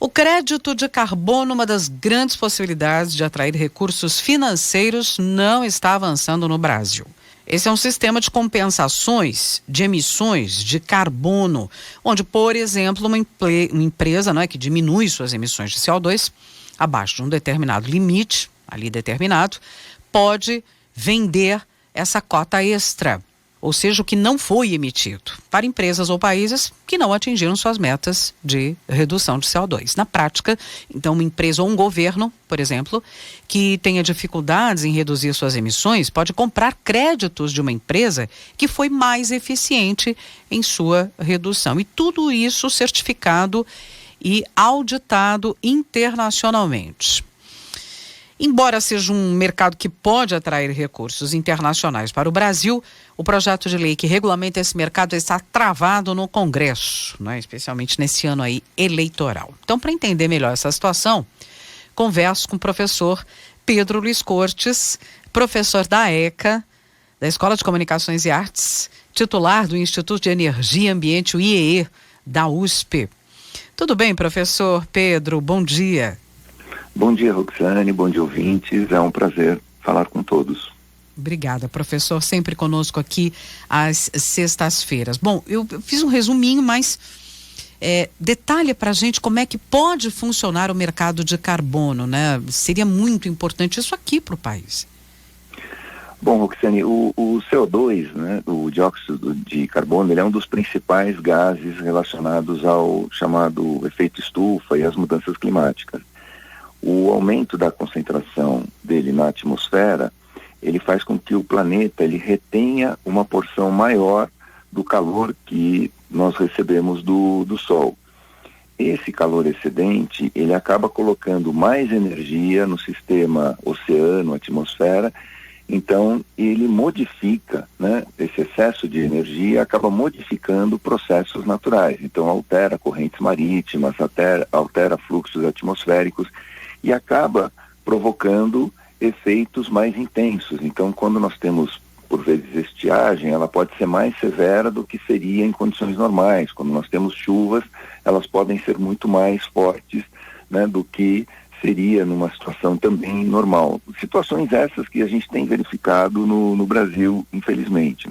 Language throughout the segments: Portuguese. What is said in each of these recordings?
O crédito de carbono, uma das grandes possibilidades de atrair recursos financeiros, não está avançando no Brasil. Esse é um sistema de compensações de emissões de carbono, onde, por exemplo, uma empresa, que diminui suas emissões de CO2 abaixo de um determinado limite, ali determinado, pode vender essa cota extra, ou seja, o que não foi emitido, para empresas ou países que não atingiram suas metas de redução de CO2. Na prática, então, uma empresa ou um governo, por exemplo, que tenha dificuldades em reduzir suas emissões, pode comprar créditos de uma empresa que foi mais eficiente em sua redução. E tudo isso certificado e auditado internacionalmente. Embora seja um mercado que pode atrair recursos internacionais para o Brasil, o projeto de lei que regulamenta esse mercado está travado no Congresso, especialmente nesse ano aí eleitoral. Então, para entender melhor essa situação, converso com o professor Pedro Luiz Cortes, professor da ECA, da Escola de Comunicações e Artes, titular do Instituto de Energia e Ambiente, o IEE, da USP. Tudo bem, professor Pedro? Bom dia. Bom dia, Roxane, bom dia, ouvintes. É um prazer falar com todos. Obrigada, professor, sempre conosco aqui às sextas-feiras. Bom, eu fiz um resuminho, mas detalhe para a gente como é que pode funcionar o mercado de carbono, Seria muito importante isso aqui para o país. Bom, Roxane, o CO2, o dióxido de carbono, ele é um dos principais gases relacionados ao chamado efeito estufa e às mudanças climáticas. O aumento da concentração dele na atmosfera, ele faz com que o planeta ele retenha uma porção maior do calor que nós recebemos do Sol. Esse calor excedente, ele acaba colocando mais energia no sistema oceano-atmosfera, então ele modifica, esse excesso de energia acaba modificando processos naturais, então altera correntes marítimas, altera fluxos atmosféricos, e acaba provocando efeitos mais intensos. Então, quando nós temos, por vezes, estiagem, ela pode ser mais severa do que seria em condições normais. Quando nós temos chuvas, elas podem ser muito mais fortes, do que seria numa situação também normal. Situações essas que a gente tem verificado no Brasil, infelizmente,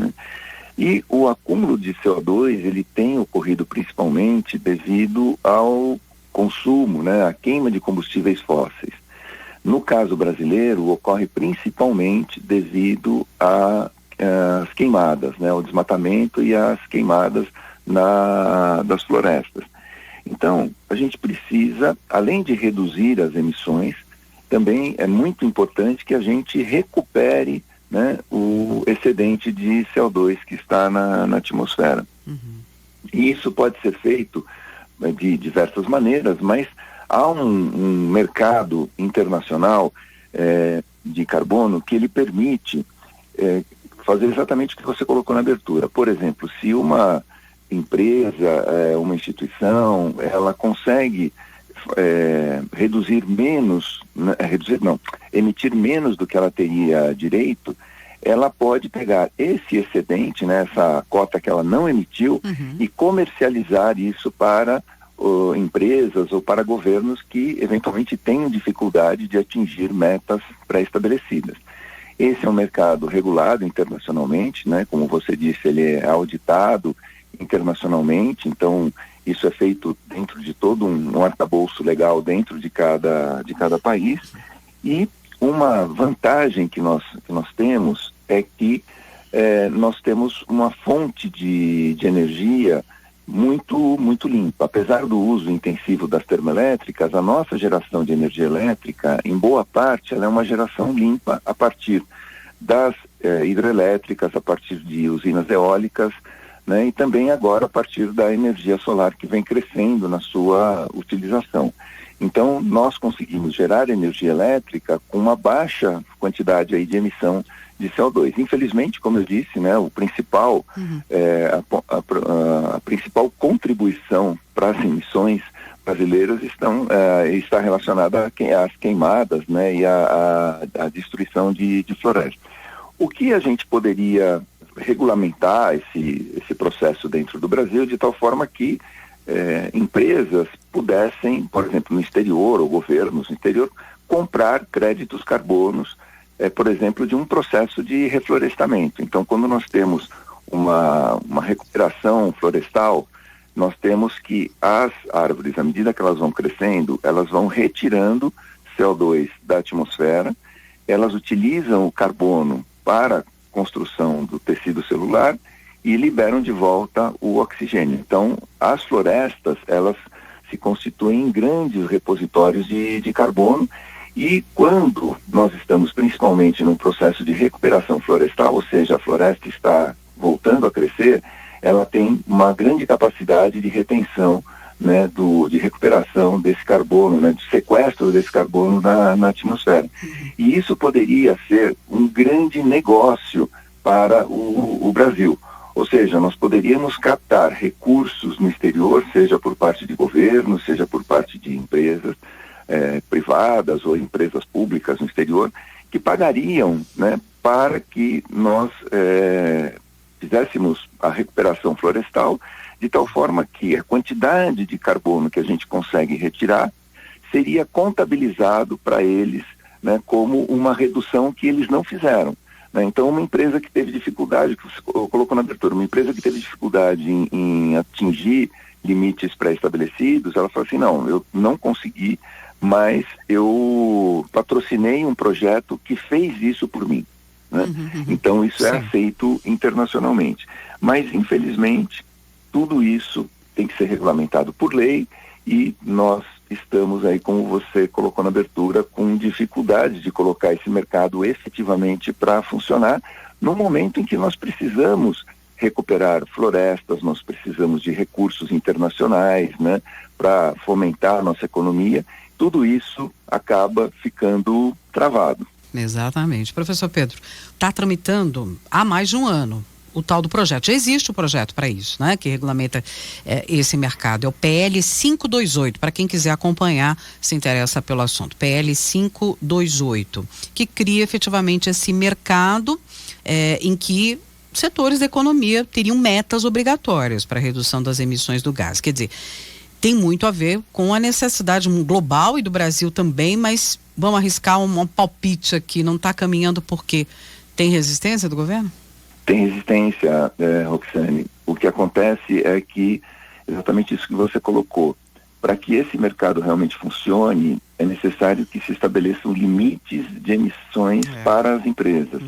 E o acúmulo de CO2, ele tem ocorrido principalmente devido ao consumo, a queima de combustíveis fósseis. No caso brasileiro, ocorre principalmente devido às queimadas, o desmatamento e as queimadas das florestas. Então, a gente precisa, além de reduzir as emissões, também é muito importante que a gente recupere, o excedente de CO2 que está na atmosfera. Uhum. E isso pode ser feito de diversas maneiras, mas há um mercado internacional de carbono que ele permite fazer exatamente o que você colocou na abertura. Por exemplo, se uma empresa, uma instituição, ela consegue emitir menos do que ela teria direito, ela pode pegar esse excedente, essa cota que ela não emitiu, e comercializar isso para empresas ou para governos que eventualmente tenham dificuldade de atingir metas pré-estabelecidas. Esse é um mercado regulado internacionalmente, como você disse, ele é auditado internacionalmente, então isso é feito dentro de todo um arcabouço legal dentro de cada país. E uma vantagem que nós temos é que nós temos uma fonte de energia muito, muito limpa. Apesar do uso intensivo das termoelétricas, a nossa geração de energia elétrica, em boa parte, ela é uma geração limpa a partir das hidrelétricas, a partir de usinas eólicas, e também agora a partir da energia solar que vem crescendo na sua utilização. Então, nós conseguimos gerar energia elétrica com uma baixa quantidade aí de emissão de CO2. Infelizmente, como eu disse, o principal, a principal contribuição para as emissões brasileiras está relacionada às queimadas, e à destruição de florestas. O que a gente poderia regulamentar esse processo dentro do Brasil de tal forma que empresas pudessem, por exemplo, no exterior, ou governos no exterior, comprar créditos carbonos, por exemplo, de um processo de reflorestamento. Então, quando nós temos uma recuperação florestal, nós temos que as árvores, à medida que elas vão crescendo, elas vão retirando CO2 da atmosfera, elas utilizam o carbono para a construção do tecido celular e liberam de volta o oxigênio. Então, as florestas, elas se constituem em grandes repositórios de carbono, e quando nós estamos principalmente num processo de recuperação florestal, ou seja, a floresta está voltando a crescer, ela tem uma grande capacidade de retenção, né, de recuperação desse carbono, né, de sequestro desse carbono na atmosfera. E isso poderia ser um grande negócio para o Brasil. Ou seja, nós poderíamos captar recursos no exterior, seja por parte de governo, seja por parte de empresas privadas ou empresas públicas no exterior, que pagariam, né, para que nós fizéssemos a recuperação florestal de tal forma que a quantidade de carbono que a gente consegue retirar seria contabilizado para eles, né, como uma redução que eles não fizeram. Né? Então, uma empresa que teve dificuldade, que você colocou na abertura, uma empresa que teve dificuldade em atingir limites pré-estabelecidos, ela fala assim, não, eu não consegui, mas eu patrocinei um projeto que fez isso por mim. Né? Então, isso é aceito internacionalmente. Mas, infelizmente, tudo isso tem que ser regulamentado por lei e nós estamos aí, como você colocou na abertura, com dificuldade de colocar esse mercado efetivamente para funcionar no momento em que nós precisamos recuperar florestas, nós precisamos de recursos internacionais, né, para fomentar a nossa economia. Tudo isso acaba ficando travado. Exatamente. Professor Pedro, está tramitando há mais de um ano o tal do projeto. Já existe o projeto para isso, né? Que regulamenta esse mercado. É o PL 528, para quem quiser acompanhar, se interessa pelo assunto. PL 528, que cria efetivamente esse mercado em que setores da economia teriam metas obrigatórias para a redução das emissões do gás. Quer dizer, tem muito a ver com a necessidade global e do Brasil também, mas vamos arriscar um palpite aqui, não está caminhando porque tem resistência do governo? Tem resistência, Roxane. O que acontece é que, exatamente isso que você colocou, para que esse mercado realmente funcione, é necessário que se estabeleçam limites de emissões para as empresas.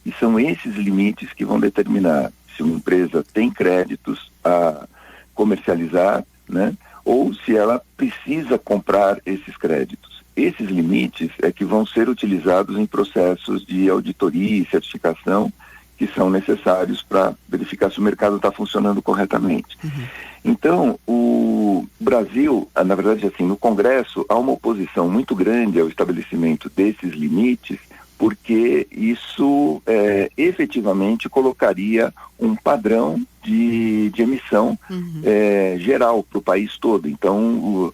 E são esses limites que vão determinar se uma empresa tem créditos a comercializar, né, ou se ela precisa comprar esses créditos. Esses limites é que vão ser utilizados em processos de auditoria e certificação que são necessários para verificar se o mercado está funcionando corretamente. Então, o Brasil, na verdade, assim, no Congresso, há uma oposição muito grande ao estabelecimento desses limites, porque isso efetivamente colocaria um padrão de emissão geral para o país todo. Então,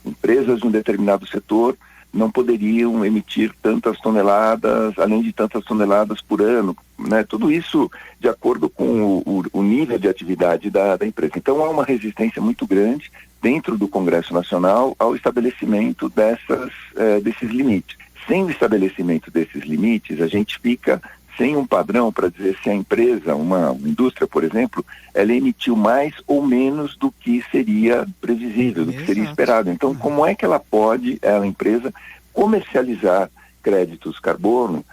empresas de um determinado setor não poderiam emitir tantas toneladas, além de tantas toneladas por ano, né? Tudo isso de acordo com o nível de atividade da empresa. Então, há uma resistência muito grande dentro do Congresso Nacional ao estabelecimento desses limites. Sem o estabelecimento desses limites, a gente fica sem um padrão para dizer se a empresa, uma indústria, por exemplo, ela emitiu mais ou menos do que seria previsível, do que seria esperado. Então, como é que ela pode, a empresa, comercializar créditos carbono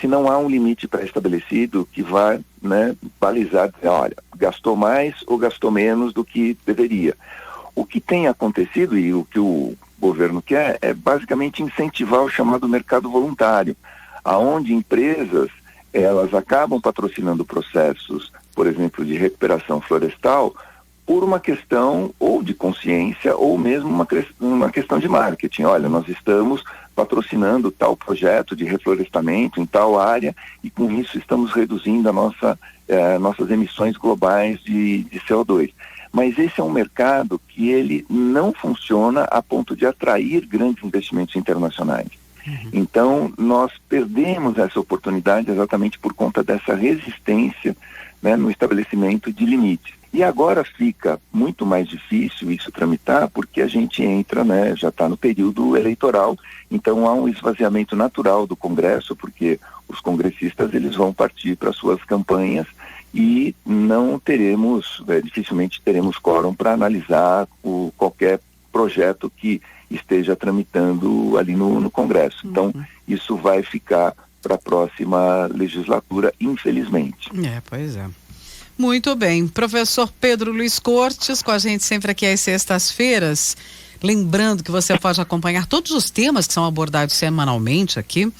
se não há um limite pré-estabelecido que vai, né, balizar, dizer, olha, gastou mais ou gastou menos do que deveria. O que tem acontecido e o que o governo quer é basicamente incentivar o chamado mercado voluntário, aonde empresas elas acabam patrocinando processos, por exemplo, de recuperação florestal, por uma questão ou de consciência ou mesmo uma questão de marketing. Olha, nós estamos patrocinando tal projeto de reflorestamento em tal área e com isso estamos reduzindo nossas emissões globais de CO2. Mas esse é um mercado que ele não funciona a ponto de atrair grandes investimentos internacionais. Então, nós perdemos essa oportunidade exatamente por conta dessa resistência, né, no estabelecimento de limites. E agora fica muito mais difícil isso tramitar, porque a gente entra, né, já está no período eleitoral, então há um esvaziamento natural do Congresso, porque os congressistas eles vão partir para suas campanhas e não teremos, dificilmente teremos quórum para analisar qualquer projeto que esteja tramitando ali no Congresso. Então, isso vai ficar para a próxima legislatura, infelizmente. Pois é. Muito bem. Professor Pedro Luiz Cortes, com a gente sempre aqui às sextas-feiras. Lembrando que você pode acompanhar todos os temas que são abordados semanalmente aqui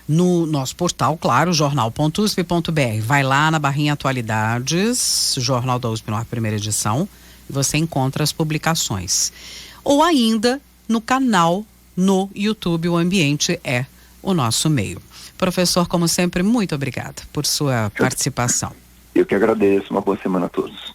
no nosso portal, claro, jornal.usp.br. Vai lá na barrinha Atualidades, Jornal da USP no ar, primeira edição, e você encontra as publicações. Ou ainda no canal no YouTube, o Ambiente é o nosso meio. Professor, como sempre, muito obrigada por sua participação. Eu que agradeço. Uma boa semana a todos.